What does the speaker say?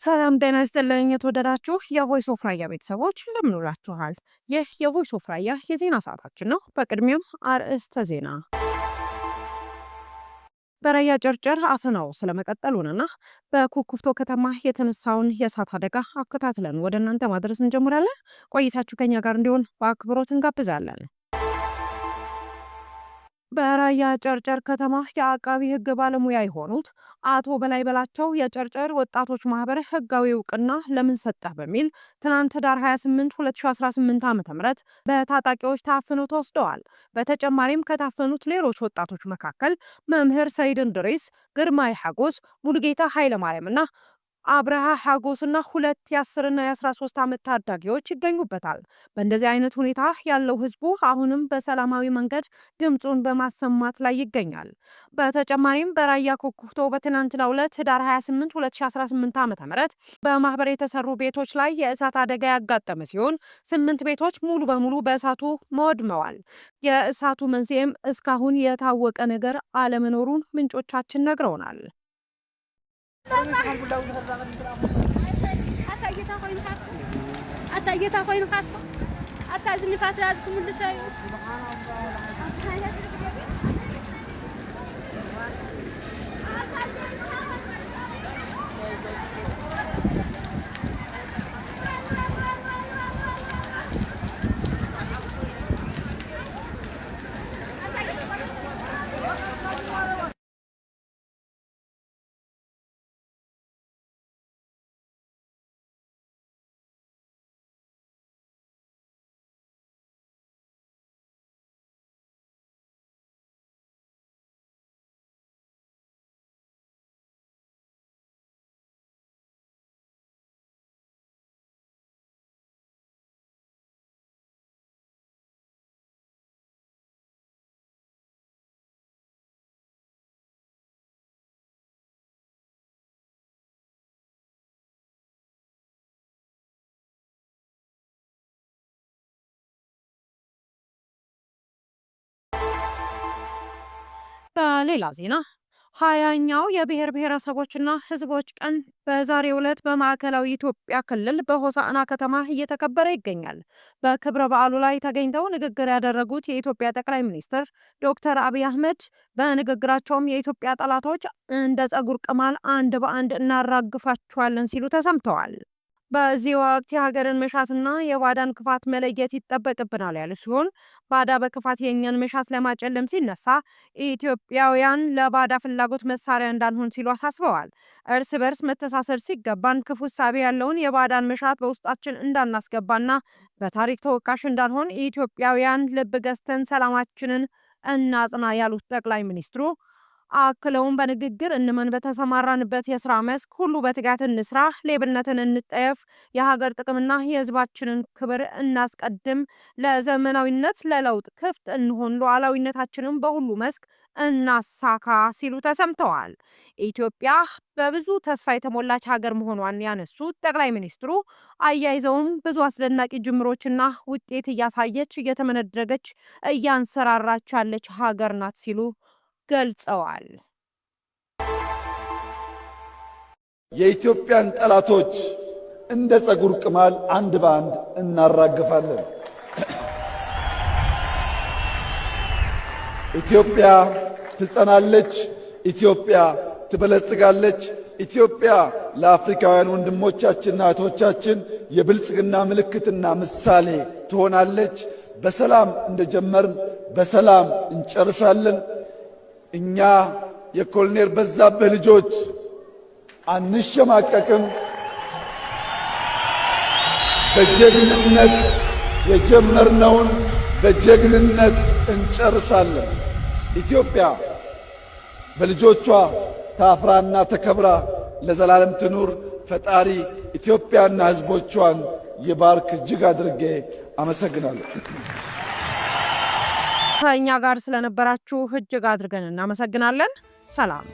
ሰላም ጤና ይስጥልኝ የተወደዳችሁ የቮይስ ኦፍ ራያ ቤተሰቦች እንደምን ውላችኋል? ይህ የቮይስ ኦፍ ራያ የዜና ሰዓታችን ነው። በቅድሚያም አርዕስተ ዜና። በራያ ጨርጨር አፈናው ስለመቀጠሉንና በኩኩፍቶ ከተማ የተነሳውን የእሳት አደጋ አከታትለን ወደ እናንተ ማድረስ እንጀምራለን። ቆይታችሁ ከኛ ጋር እንዲሆን በአክብሮት እንጋብዛለን። በራያ ጨርጨር ከተማ የአቃቢ ሕግ ባለሙያ የሆኑት አቶ በላይ በላቸው የጨርጨር ወጣቶች ማህበር ህጋዊ እውቅና ለምን ሰጠህ በሚል ትናንት ዳር 28 2018 ዓ.ም በታጣቂዎች ታፍነው ተወስደዋል። በተጨማሪም ከታፈኑት ሌሎች ወጣቶች መካከል መምህር ሰይድ እንድሪስ፣ ግርማይ ሐጎስ፣ ሙሉጌታ ኃይለማርያምና አብርሃ ሐጎስና ሁለት የ10 እና የ13 ዓመት ታዳጊዎች ይገኙበታል። በእንደዚህ አይነት ሁኔታ ያለው ህዝቡ አሁንም በሰላማዊ መንገድ ድምጹን በማሰማት ላይ ይገኛል። በተጨማሪም በራያ ኩኩፍቶ በትናንትናው ዕለት ዳር 28 2018 ዓ.ም በማህበር የተሰሩ ቤቶች ላይ የእሳት አደጋ ያጋጠመ ሲሆን 8 ቤቶች ሙሉ በሙሉ በእሳቱ ወድመዋል። የእሳቱ መንስኤም እስካሁን የታወቀ ነገር አለመኖሩን ምንጮቻችን ነግረውናል። በሌላ ዜና 20ኛው የብሔር ብሔረሰቦችና ሕዝቦች ቀን በዛሬው ዕለት በማዕከላዊ ኢትዮጵያ ክልል በሆሳዕና ከተማ እየተከበረ ይገኛል። በክብረ በዓሉ ላይ ተገኝተው ንግግር ያደረጉት የኢትዮጵያ ጠቅላይ ሚኒስትር ዶክተር አብይ አህመድ በንግግራቸውም የኢትዮጵያ ጠላቶች እንደ ጸጉር ቅማል አንድ በአንድ እናራግፋቸዋለን ሲሉ ተሰምተዋል። በዚህ ወቅት የሀገርን መሻትና የባዳን ክፋት መለየት ይጠበቅብናል ያሉ ሲሆን ባዳ በክፋት የኛን መሻት ለማጨለም ሲነሳ ኢትዮጵያውያን ለባዳ ፍላጎት መሳሪያ እንዳንሆን ሲሉ አሳስበዋል። እርስ በርስ መተሳሰር ሲገባን ክፉ እሳቤ ያለውን የባዳን መሻት በውስጣችን እንዳናስገባና በታሪክ ተወቃሽ እንዳንሆን ኢትዮጵያውያን ልብ ገዝተን ሰላማችንን እናጽና ያሉት ጠቅላይ ሚኒስትሩ አክለውም በንግግር እንመን፣ በተሰማራንበት የስራ መስክ ሁሉ በትጋት እንስራ፣ ሌብነትን እንጠየፍ፣ የሀገር ጥቅምና የሕዝባችንን ክብር እናስቀድም፣ ለዘመናዊነት ለለውጥ ክፍት እንሆን፣ ሉዓላዊነታችንን በሁሉ መስክ እናሳካ ሲሉ ተሰምተዋል። ኢትዮጵያ በብዙ ተስፋ የተሞላች ሀገር መሆኗን ያነሱት ጠቅላይ ሚኒስትሩ አያይዘውም ብዙ አስደናቂ ጅምሮችና ውጤት እያሳየች እየተመነደገች እያንሰራራች ያለች ሀገር ናት ሲሉ ገልጸዋል። የኢትዮጵያን ጠላቶች እንደ ጸጉር ቅማል አንድ በአንድ እናራግፋለን። ኢትዮጵያ ትጸናለች። ኢትዮጵያ ትበለጽጋለች። ኢትዮጵያ ለአፍሪካውያን ወንድሞቻችንና እህቶቻችን የብልጽግና ምልክትና ምሳሌ ትሆናለች። በሰላም እንደጀመርን በሰላም እንጨርሳለን። እኛ የኮሎኔል በዛብህ ልጆች አንሸማቀቅም። በጀግንነት የጀመርነውን በጀግንነት እንጨርሳለን። ኢትዮጵያ በልጆቿ ታፍራና ተከብራ ለዘላለም ትኑር። ፈጣሪ ኢትዮጵያና ሕዝቦቿን ይባርክ። እጅግ አድርጌ አመሰግናለሁ። ከእኛ ጋር ስለነበራችሁ እጅግ አድርገን እናመሰግናለን። ሰላም